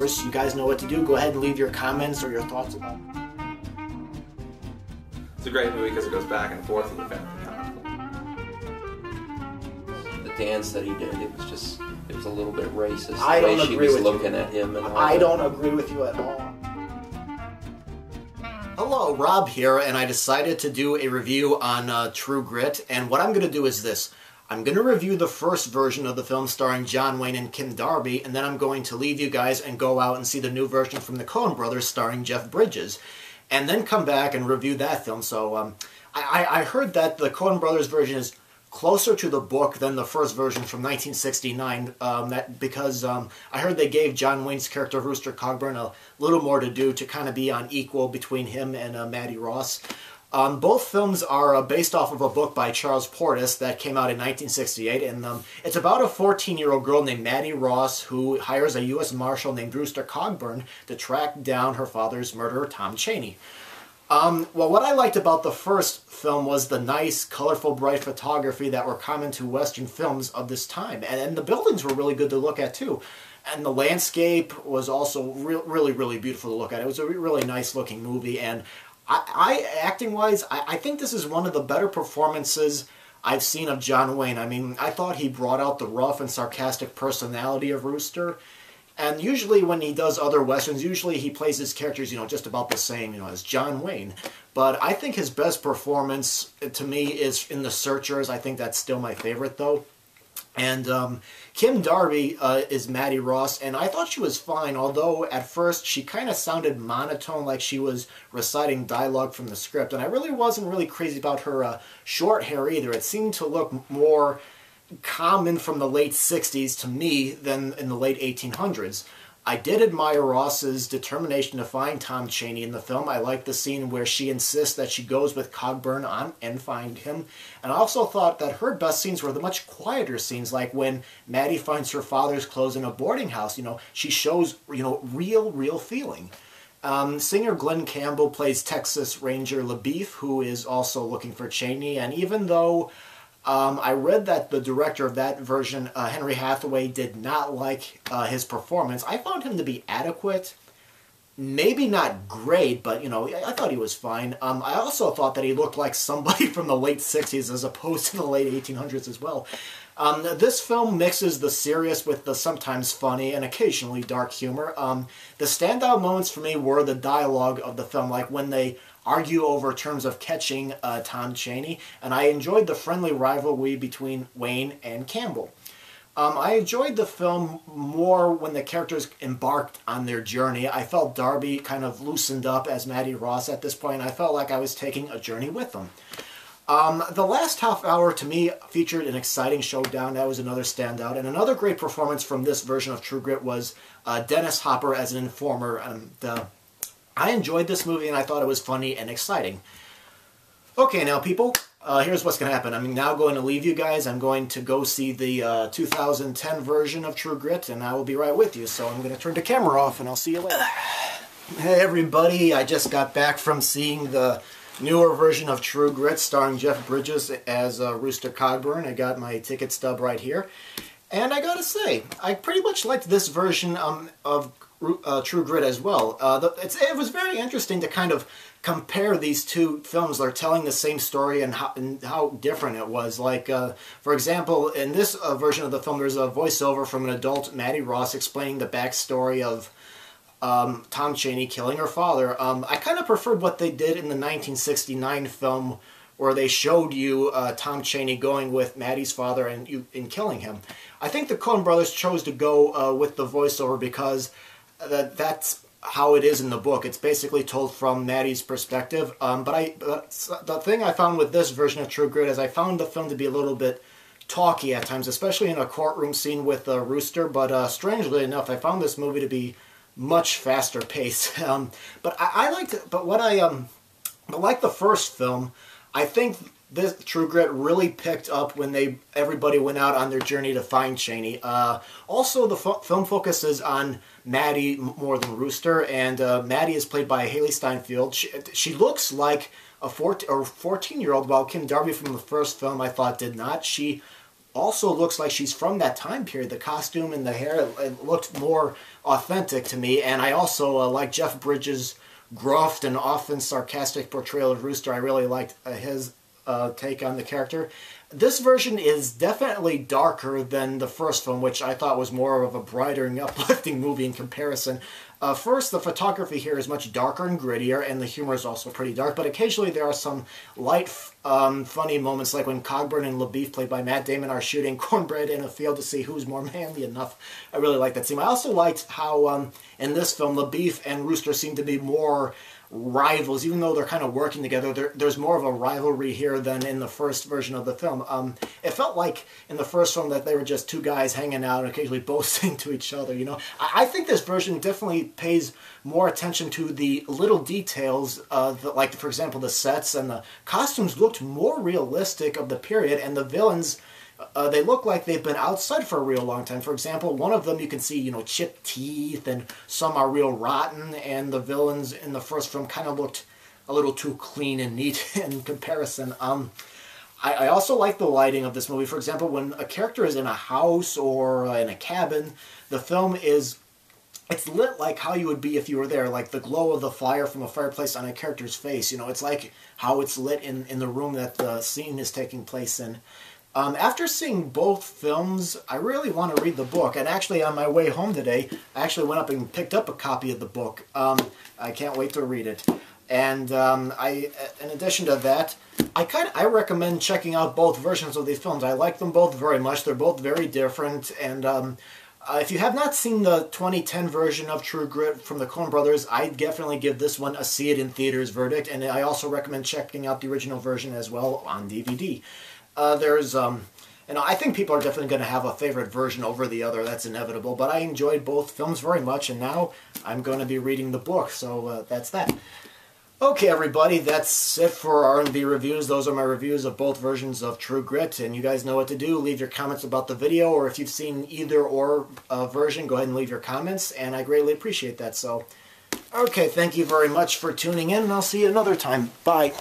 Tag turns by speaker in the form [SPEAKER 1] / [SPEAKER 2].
[SPEAKER 1] You guys know what to do. Go ahead and leave your comments or your thoughts about it.
[SPEAKER 2] It's a great movie because it goes back and forth with the family conflict.
[SPEAKER 3] The dance that he did, it was a little bit racist.
[SPEAKER 1] I don't
[SPEAKER 3] the way
[SPEAKER 1] agree
[SPEAKER 3] she was
[SPEAKER 1] with
[SPEAKER 3] looking
[SPEAKER 1] you.
[SPEAKER 3] at him and all
[SPEAKER 1] I
[SPEAKER 3] that.
[SPEAKER 1] don't agree with you at all. Hello, Rob here, and I decided to do a review on True Grit, and what I'm going to do is this. I'm going to review the first version of the film starring John Wayne and Kim Darby, and then I'm going to leave you guys and go out and see the new version from the Coen brothers starring Jeff Bridges, and then come back and review that film. So I heard that the Coen brothers version is closer to the book than the first version from 1969, because I heard they gave John Wayne's character Rooster Cogburn a little more to do to kind of be on equal between him and Maddie Ross. Both films are based off of a book by Charles Portis that came out in 1968, and it's about a 14-year-old girl named Maddie Ross who hires a U.S. Marshal named Rooster Cogburn to track down her father's murderer, Tom Chaney. Well, what I liked about the first film was the nice, colorful, bright photography that were common to Western films of this time. And the buildings were really good to look at, too. And the landscape was also really, really beautiful to look at. It was a really nice-looking movie. And acting-wise, I think this is one of the better performances I've seen of John Wayne. I mean, I thought he brought out the rough and sarcastic personality of Rooster. And usually when he does other Westerns, usually he plays his characters, just about the same, as John Wayne. But I think his best performance, to me, is in The Searchers. I think that's still my favorite, though. And Kim Darby is Maddie Ross, and I thought she was fine, although at first she kind of sounded monotone, like she was reciting dialogue from the script. And I really wasn't really crazy about her short hair either. It seemed to look more common from the late 60s to me than in the late 1800s. I did admire Ross's determination to find Tom Chaney in the film. I liked the scene where she insists that she goes with Cogburn on and find him. And I also thought that her best scenes were the much quieter scenes, like when Maddie finds her father's clothes in a boarding house. She shows, real feeling. Singer Glenn Campbell plays Texas Ranger LaBeef, who is also looking for Chaney. And even though I read that the director of that version, Henry Hathaway, did not like his performance, I found him to be adequate. Maybe not great, but, I thought he was fine. I also thought that he looked like somebody from the late 60s as opposed to the late 1800s as well. This film mixes the serious with the sometimes funny and occasionally dark humor. The standout moments for me were the dialogue of the film, like when they argue over terms of catching Tom Chaney, and I enjoyed the friendly rivalry between Wayne and Campbell. I enjoyed the film more when the characters embarked on their journey. I felt Darby kind of loosened up as Maddie Ross at this point, and I felt like I was taking a journey with them. The last half hour, to me, featured an exciting showdown. That was another standout. And another great performance from this version of True Grit was Dennis Hopper as an informer. I enjoyed this movie, and I thought it was funny and exciting. Okay, now, people, here's what's going to happen. I'm now going to leave you guys. I'm going to go see the 2010 version of True Grit, and I will be right with you. So I'm going to turn the camera off, and I'll see you later. Hey, everybody. I just got back from seeing the newer version of True Grit starring Jeff Bridges as Rooster Cogburn. I got my ticket stub right here. And I gotta say, I pretty much liked this version of True Grit as well. It was very interesting to kind of compare these two films. They're telling the same story and how different it was. Like, for example, in this version of the film, there's a voiceover from an adult Maddie Ross explaining the backstory of Tom Chaney killing her father. I kind of preferred what they did in the 1969 film, where they showed you Tom Chaney going with Maddie's father and killing him. I think the Coen brothers chose to go with the voiceover because that's how it is in the book. It's basically told from Maddie's perspective. But the thing I found with this version of True Grit is I found the film to be a little bit talky at times, especially in a courtroom scene with Rooster. But strangely enough, I found this movie to be much faster paced. But I liked it. But like the first film, I think this True Grit really picked up when everybody went out on their journey to find Chaney. Also, the film focuses on Maddie more than Rooster, and Maddie is played by Haliee Steinfield. She looks like a 14-year-old, while Kim Darby from the first film I thought did not. She also looks like she's from that time period. The costume and the hair, it looked more authentic to me. And I also like Jeff Bridges' gruff and often sarcastic portrayal of Rooster. I really liked his take on the character. This version is definitely darker than the first film, which I thought was more of a brighter and uplifting movie in comparison. First, the photography here is much darker and grittier, and the humor is also pretty dark, but occasionally there are some light, funny moments, like when Cogburn and LaBeef, played by Matt Damon, are shooting cornbread in a field to see who's more manly enough. I really like that scene. I also liked how, in this film, LaBeef and Rooster seem to be more rivals, even though they're kind of working together. There's more of a rivalry here than in the first version of the film. It felt like in the first film that they were just two guys hanging out and occasionally boasting to each other, you know. I think this version definitely pays more attention to the little details, like, for example, the sets and the costumes looked more realistic of the period, and the villains, they look like they've been outside for a real long time. For example, one of them you can see, you know, chipped teeth, and some are real rotten, and the villains in the first film kind of looked a little too clean and neat in comparison. I also like the lighting of this movie. For example, when a character is in a house or in a cabin, the film is... it's lit like how you would be if you were there, like the glow of the fire from a fireplace on a character's face. You know, it's like how it's lit in the room that the scene is taking place in. After seeing both films, I really want to read the book. And actually, on my way home today, I actually went up and picked up a copy of the book. I can't wait to read it. And in addition to that, I recommend checking out both versions of these films. I like them both very much. They're both very different. And if you have not seen the 2010 version of True Grit from the Coen Brothers, I definitely give this one a see it in theaters verdict. And I also recommend checking out the original version as well on DVD. You know, I think people are definitely going to have a favorite version over the other. That's inevitable. But I enjoyed both films very much, and now I'm going to be reading the book. So that's that. Okay, everybody, that's it for R&B reviews. Those are my reviews of both versions of True Grit, and you guys know what to do. Leave your comments about the video, or if you've seen either or version, go ahead and leave your comments, and I greatly appreciate that. So, okay, thank you very much for tuning in, and I'll see you another time. Bye.